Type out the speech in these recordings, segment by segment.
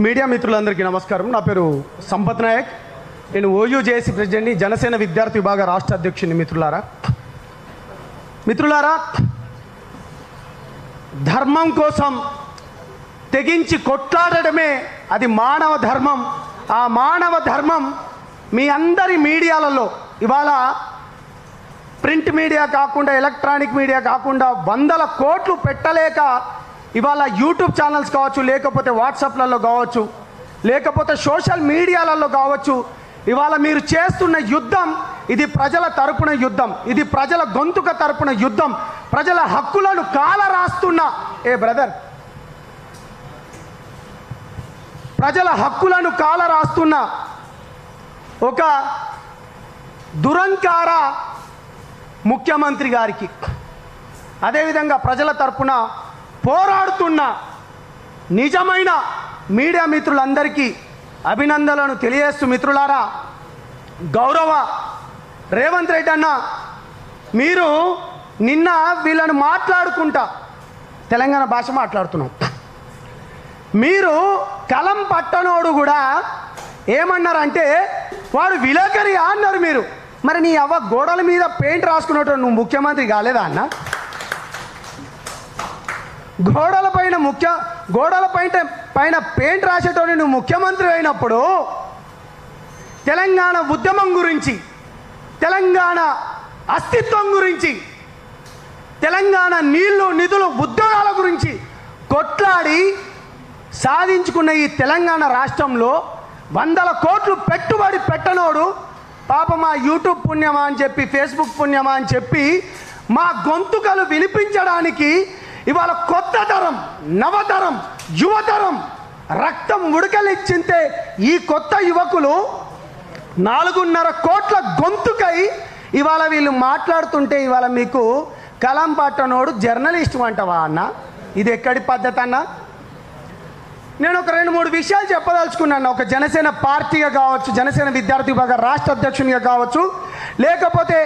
Media మిత్రులందరికీ నమస్కారం. నా పేరు సంపత్ నాయక్. నేను ఓయూజేఏసీ ప్రెసిడెంట్ని, జనసేన విద్యార్థి విభాగ రాష్ట్ర అధ్యక్షుని. మిత్రులారా, ధర్మం కోసం తెగించి కొట్లాడటమే అది మానవ ధర్మం. ఆ మానవ ధర్మం మీ అందరి మీడియాలలో ఇవాళ ప్రింట్ మీడియా కాకుండా, ఎలక్ట్రానిక్ మీడియా కాకుండా వందల కోట్లు పెట్టలేక ఇవాళ యూట్యూబ్ ఛానల్స్ కావచ్చు, లేకపోతే వాట్సాప్లలో కావచ్చు, లేకపోతే సోషల్ మీడియాలలో కావచ్చు, ఇవాళ మీరు చేస్తున్న యుద్ధం ఇది ప్రజల తరపున యుద్ధం, ఇది ప్రజల గొంతుక తరపున యుద్ధం, ప్రజల హక్కులను కాలరాస్తున్న ప్రజల హక్కులను కాలరాస్తున్న ఒక దురంకార ముఖ్యమంత్రి గారికి, అదేవిధంగా ప్రజల తరపున పోరాడుతున్న నిజమైన మీడియా మిత్రులందరికీ అభినందనలను తెలియజేస్తూ, మిత్రులారా, గౌరవ రేవంత్ రెడ్డి అన్న, మీరు నిన్న వీళ్ళను మాట్లాడుకుంటా తెలంగాణ భాష మాట్లాడుతున్నాం. మీరు కలం పట్టనోడు కూడా ఏమన్నారంటే వాడు విలేకరి అన్నారు. మీరు మరి నీ అవ్వ గోడల మీద పెయింట్ రాసుకున్నట్టు నువ్వు ముఖ్యమంత్రి కాలేదా అన్న? గోడల పైన పెయింట్ రాసేటోని నువ్వు ముఖ్యమంత్రి అయినప్పుడు తెలంగాణ ఉద్యమం గురించి, తెలంగాణ అస్తిత్వం గురించి, తెలంగాణ నీళ్లు, నిధులు, ఉద్యోగాల గురించి కొట్లాడి సాధించుకున్న ఈ తెలంగాణ రాష్ట్రంలో వందల కోట్లు పెట్టుబడి పెట్టనోడు పాప మా యూట్యూబ్ పుణ్యమా అని చెప్పి, ఫేస్బుక్ పుణ్యమా అని చెప్పి మా గొంతుకలు వినిపించడానికి ఇవాళ కొత్త తరం, నవతరం, యువతరం రక్తం ఉడకలిచ్చింతే ఈ కొత్త యువకులు 4.5 కోట్ల గొంతుకై ఇవాళ వీళ్ళు మాట్లాడుతుంటే ఇవాళ మీకు కలం పట్టనోడు జర్నలిస్ట్ అంటవా అన్న? ఇది ఎక్కడి పద్ధతి అన్న? నేను ఒక 2-3 విషయాలు చెప్పదలుచుకున్నాను. ఒక జనసేన పార్టీగా కావచ్చు, జనసేన విద్యార్థి విభాగ రాష్ట్ర అధ్యక్షునిగా కావచ్చు, లేకపోతే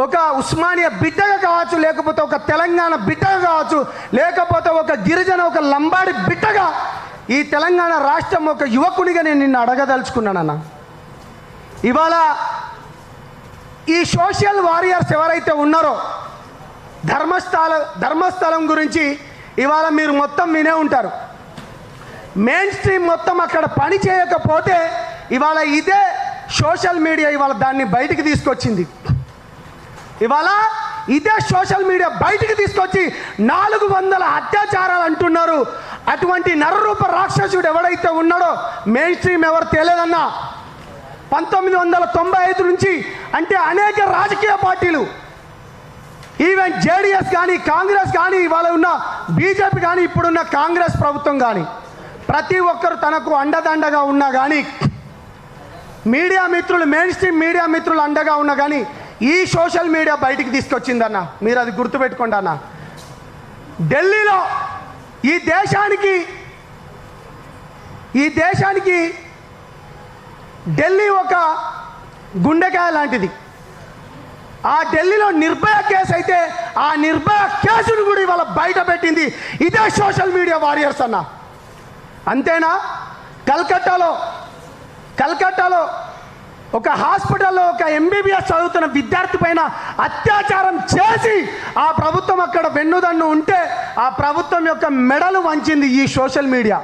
ఒక ఉస్మానియా బిడ్డగా కావచ్చు, లేకపోతే ఒక తెలంగాణ బిడ్డగా కావచ్చు, లేకపోతే ఒక గిరిజన, ఒక లంబాడి బిడ్డగా ఈ తెలంగాణ రాష్ట్రం ఒక యువకునిగా నేను నిన్ను అడగదలుచుకున్నానన్న. ఇవాళ ఈ సోషల్ వారియర్స్ ఎవరైతే ఉన్నారో ధర్మస్థలం గురించి ఇవాళ మీరు మొత్తం వినే ఉంటారు. మెయిన్ స్ట్రీమ్ మొత్తం అక్కడ పని చేయకపోతే ఇవాళ ఇదే సోషల్ మీడియా ఇవాళ దాన్ని బయటికి తీసుకొచ్చింది. ఇవాళ ఇదే సోషల్ మీడియా బయటికి తీసుకొచ్చి 400 అత్యాచారాలు అంటున్నారు. అటువంటి నరరూప రాక్షసుడు ఎవడైతే ఉన్నాడో మెయిన్ స్ట్రీమ్ ఎవరు తెలియదన్నా. 1995 నుంచి అంటే అనేక రాజకీయ పార్టీలు, ఈవెన్ జేడీఎస్ కానీ, కాంగ్రెస్ కానీ, ఇవాళ ఉన్న బీజేపీ కానీ, ఇప్పుడున్న కాంగ్రెస్ ప్రభుత్వం కానీ, ప్రతి ఒక్కరు తనకు అండదండగా ఉన్నా కానీ, మీడియా మిత్రులు, మెయిన్ స్ట్రీమ్ మీడియా మిత్రులు అండగా ఉన్నా కానీ ఈ సోషల్ మీడియా బయటికి తీసుకొచ్చిందన్న. మీరు అది గుర్తుపెట్టుకోండి అన్న. ఢిల్లీలో ఈ దేశానికి ఢిల్లీ ఒక గుండెకాయ లాంటిది. ఆ ఢిల్లీలో నిర్భయ కేసు అయితే ఆ నిర్భయ కేసును కూడా ఇవాళ బయట పెట్టింది ఇదే సోషల్ మీడియా వారియర్స్ అన్న. అంతేనా? కల్కట్టాలో ఒక హాస్పిటల్లో ఒక ఎంబీబీఎస్ చదువుతున్న విద్యార్థి పైన అత్యాచారం చేసి ఆ ప్రభుత్వం అక్కడ వెన్నుదన్ను ఉంటే ఆ ప్రభుత్వం యొక్క మెడలు వంచింది ఈ సోషల్ మీడియా.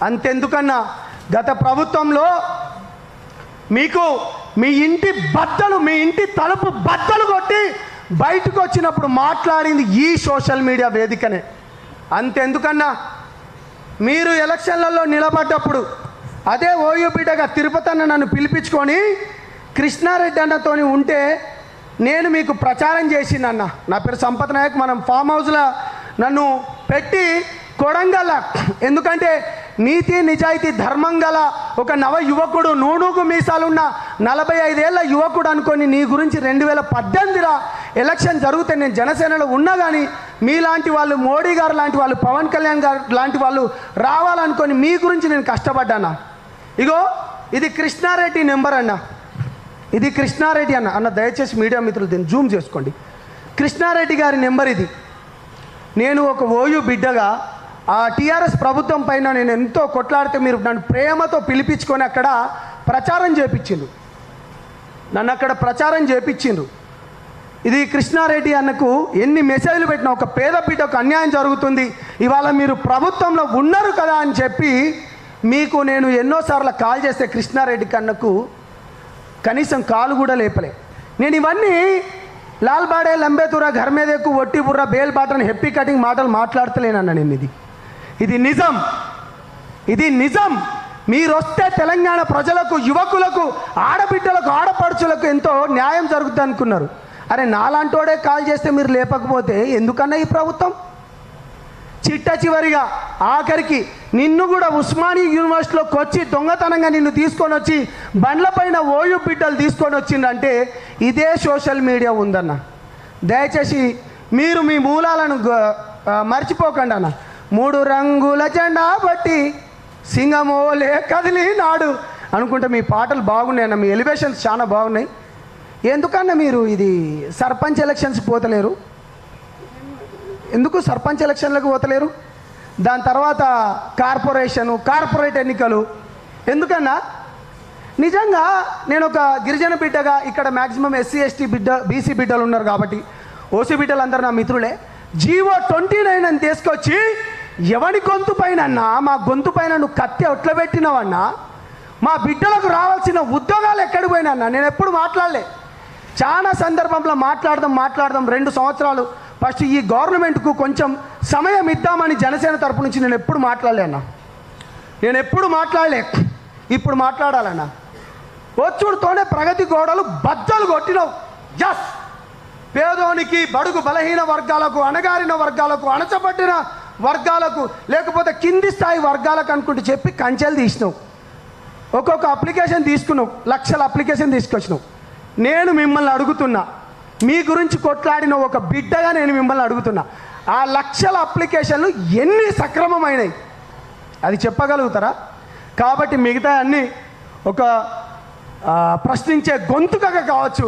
అంతెందుకన్నా, గత ప్రభుత్వంలో మీకు మీ ఇంటి తలుపు బద్దలు కొట్టి బయటకు వచ్చినప్పుడు మాట్లాడింది ఈ సోషల్ మీడియా వేదికనే. అంతెందుకన్నా, మీరు ఎలక్షన్లలో నిలబడ్డప్పుడు అదే ఓయూ బిడ్డగా తిరుపతి అన్న నన్ను పిలిపించుకొని కృష్ణారెడ్డి అన్నతో ఉంటే నేను మీకు ప్రచారం చేసిందన్న. నా పేరు సంపత్ నాయక్. మనం ఫామ్ హౌస్లో నన్ను పెట్టి కొడంగల్, ఎందుకంటే నీతి నిజాయితీ ధర్మం గల ఒక నవ యువకుడు, నూనూగు మీసాలున్న 45 ఏళ్ళ యువకుడు అనుకొని నీ గురించి 2018 ఎలక్షన్ జరిగితే నేను జనసేనలో ఉన్నా కానీ మీలాంటి వాళ్ళు, మోడీ గారు లాంటి వాళ్ళు, పవన్ కళ్యాణ్ గారు లాంటి వాళ్ళు రావాలనుకొని మీ గురించి నేను కష్టపడ్డాను. ఇగో ఇది కృష్ణారెడ్డి నెంబర్ అన్న, ఇది కృష్ణారెడ్డి అన్న. దయచేసి మీడియా మిత్రులు దీన్ని జూమ్ చేసుకోండి. కృష్ణారెడ్డి గారి నెంబర్ ఇది. నేను ఒక ఓయూ బిడ్డగా ఆ టీఆర్ఎస్ ప్రభుత్వం పైన నేను ఎంతో కొట్లాడితే మీరు నన్ను ప్రేమతో పిలిపించుకొని అక్కడ ప్రచారం చేయించిండ్రు, నన్ను అక్కడ ప్రచారం చేయించిండ్రు. ఇది కృష్ణారెడ్డి అన్నకు ఎన్ని మెసేజ్లు పెట్టినా ఒక పేద బిడ్డకు అన్యాయం జరుగుతుంది, ఇవాళ మీరు ప్రభుత్వంలో ఉన్నారు కదా అని చెప్పి మీకు నేను ఎన్నోసార్లు కాల్ చేస్తే కృష్ణారెడ్డి అన్నకు కనీసం కాలు కూడా లేపలే. నేను ఇవన్నీ లాల్ బాడే లంబేతురా ఘర్ మీద ఎక్కువ ఒట్టి బుర్ర బేల్ బాటని హెప్పీ కటింగ్ మాటలు మాట్లాడతలేనన్నా నేను. ఇది నిజం, ఇది నిజం. మీరు వస్తే తెలంగాణ ప్రజలకు, యువకులకు, ఆడబిడ్డలకు, ఆడపడుచులకు ఎంతో న్యాయం జరుగుతుంది అనుకున్నారు. అరే నాలాంటోడే కాల్ చేస్తే మీరు లేపకపోతే ఎందుకన్నా ఈ ప్రభుత్వం? చిట్ట చివరిగా ఆఖరికి నిన్ను కూడా ఉస్మానియా యూనివర్సిటీలోకి వచ్చి దొంగతనంగా నిన్ను తీసుకొని వచ్చి బండ్లపైన ఓయూ బిడ్డలు తీసుకొని వచ్చిందంటే ఇదే సోషల్ మీడియా ఉందన్న. దయచేసి మీరు మీ మూలాలను మర్చిపోకండి అన్న. 3 రంగుల జెండా బట్టి సింగమోలే కదిలి నాడు అనుకుంటే మీ పాటలు బాగున్నాయి అన్న, మీ ఎలివేషన్స్ చాలా బాగున్నాయి. ఎందుకన్నా మీరు ఇది సర్పంచ్ ఎలక్షన్స్ పోతలేరు? ఎందుకు సర్పంచ్ ఎలక్షన్లకు పోతలేరు? దాని తర్వాత కార్పొరేట్ ఎన్నికలు ఎందుకన్నా? నిజంగా నేను ఒక గిరిజన బిడ్డగా ఇక్కడ మ్యాక్సిమం ఎస్సీ ఎస్టీ బిడ్డ బీసీ బిడ్డలు ఉన్నారు కాబట్టి, ఓసీ బిడ్డలు అందరూ నా మిత్రులే. జీవో 29 అని తీసుకొచ్చి ఎవని గొంతు పైన అన్నా, మా గొంతు పైన నువ్వు కత్తి ఎట్లా పెట్టినావన్నా? మా బిడ్డలకు రావాల్సిన ఉద్యోగాలు ఎక్కడికి పోయినా అన్నా? నేను ఎప్పుడు మాట్లాడలే. చాలా సందర్భంలో మాట్లాడదాం 2 సంవత్సరాలు ఫస్ట్ ఈ గవర్నమెంట్కు కొంచెం సమయం ఇద్దామని జనసేన తరపు నుంచి నేను ఎప్పుడు మాట్లాడలే అన్న. నేను ఎప్పుడు మాట్లాడలే, ఇప్పుడు మాట్లాడాలన్నా. వచ్చుడుతోనే ప్రగతి గోడలు బద్దలు కొట్టినావు. జస్ పేదోనికి, బడుగు బలహీన వర్గాలకు, అణగారిన వర్గాలకు, అణచబడిన వర్గాలకు, లేకపోతే కింది స్థాయి వర్గాలకు అనుకుంటూ చెప్పి కంచెలు తీసినావు. ఒక్కొక్క అప్లికేషన్ తీసుకున్నావు, లక్షల అప్లికేషన్ తీసుకొచ్చినావు. నేను మిమ్మల్ని అడుగుతున్నా, మీ గురించి కొట్లాడిన ఒక బిడ్డగా నేను మిమ్మల్ని అడుగుతున్నా, ఆ లక్షల అప్లికేషన్లు ఎన్ని సక్రమమైనవి అది చెప్పగలుగుతారా? కాబట్టి మిగతా అన్నీ ఒక ప్రశ్నించే గొంతుకగా కావచ్చు,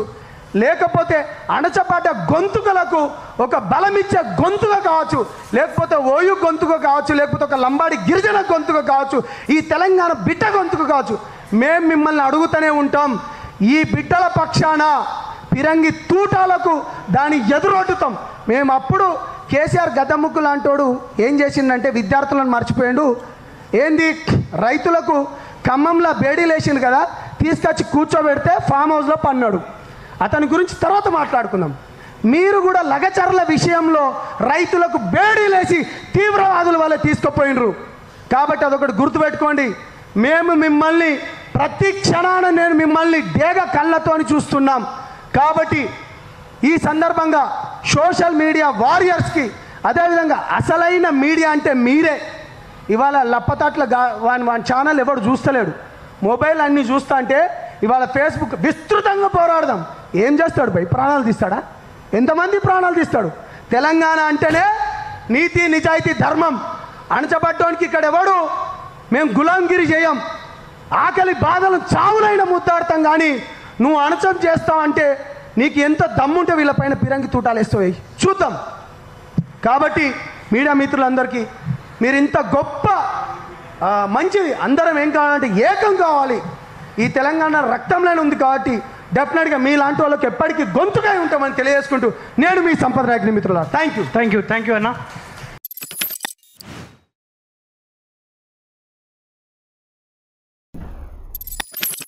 లేకపోతే అణచబడ్డ గొంతుకలకు ఒక బలమిచ్చే గొంతుగా కావచ్చు, లేకపోతే ఓయు గొంతుగా కావచ్చు, లేకపోతే ఒక లంబాడి గిరిజన గొంతుగా కావచ్చు, ఈ తెలంగాణ బిడ్డ గొంతుగా కావచ్చు, మేము మిమ్మల్ని అడుగుతూనే ఉంటాం. ఈ బిడ్డల పక్షాన పిరంగి తూటాలకు దాన్ని ఎదురొట్టుతాం మేము. అప్పుడు కేసీఆర్ గద్దముక్కు లాంటోడు ఏం చేసిందంటే విద్యార్థులను మర్చిపోయాడు. ఏంది రైతులకు ఖమ్మంలో బేడీలు వేసిండు కదా, తీసుకొచ్చి కూర్చోబెడితే ఫామ్ హౌస్లో పన్నాడు. అతని గురించి తర్వాత మాట్లాడుకుందాం. మీరు కూడా లగచర్ల విషయంలో రైతులకు బేడీలేసి తీవ్రవాదుల వల్ల తీసుకుపోయినరు. కాబట్టి అదొకటి గుర్తుపెట్టుకోండి. మేము మిమ్మల్ని ప్రతి క్షణాన నేను మిమ్మల్ని డేగ కళ్ళతోని చూస్తున్నాం. కాబట్టి ఈ సందర్భంగా సోషల్ మీడియా వారియర్స్కి, అదేవిధంగా అసలైన మీడియా అంటే మీరే. ఇవాళ లప్పతట్ల వాని ఛానల్ ఎవడు చూస్తలేడు, మొబైల్ అన్నీ చూస్తా అంటే ఇవాళ ఫేస్బుక్ విస్తృతంగా పోరాడదాం. ఏం చేస్తాడు భయ్? ప్రాణాలు తీస్తాడా? ఎంతమంది ప్రాణాలు తీస్తాడు? తెలంగాణ అంటేనే నీతి, నిజాయితీ, ధర్మం. అణచబడ్డానికి ఇక్కడ ఎవడు మేము గులాంగిరి చేయం. ఆకలి బాధలు చావునైనా ముద్దాడతాం. కానీ నువ్వు అణచం చేస్తావంటే నీకు ఎంత దమ్ముంటే వీళ్ళపైన పిరంగి తూటాలు వేస్తావు, చూద్దాం. కాబట్టి మీడియా మిత్రులందరికీ మీరు ఇంత గొప్ప మంచిది, అందరం ఏం కావాలంటే ఏకం కావాలి. ఈ తెలంగాణ రక్తంలోనే ఉంది కాబట్టి డెఫినెట్గా మీలాంటి వాళ్ళకి ఎప్పటికీ గొంతుగా ఉంటామని తెలియజేసుకుంటూ నేను మీ సంపద నాయకుని మిత్రులా. థ్యాంక్ యూ అన్న.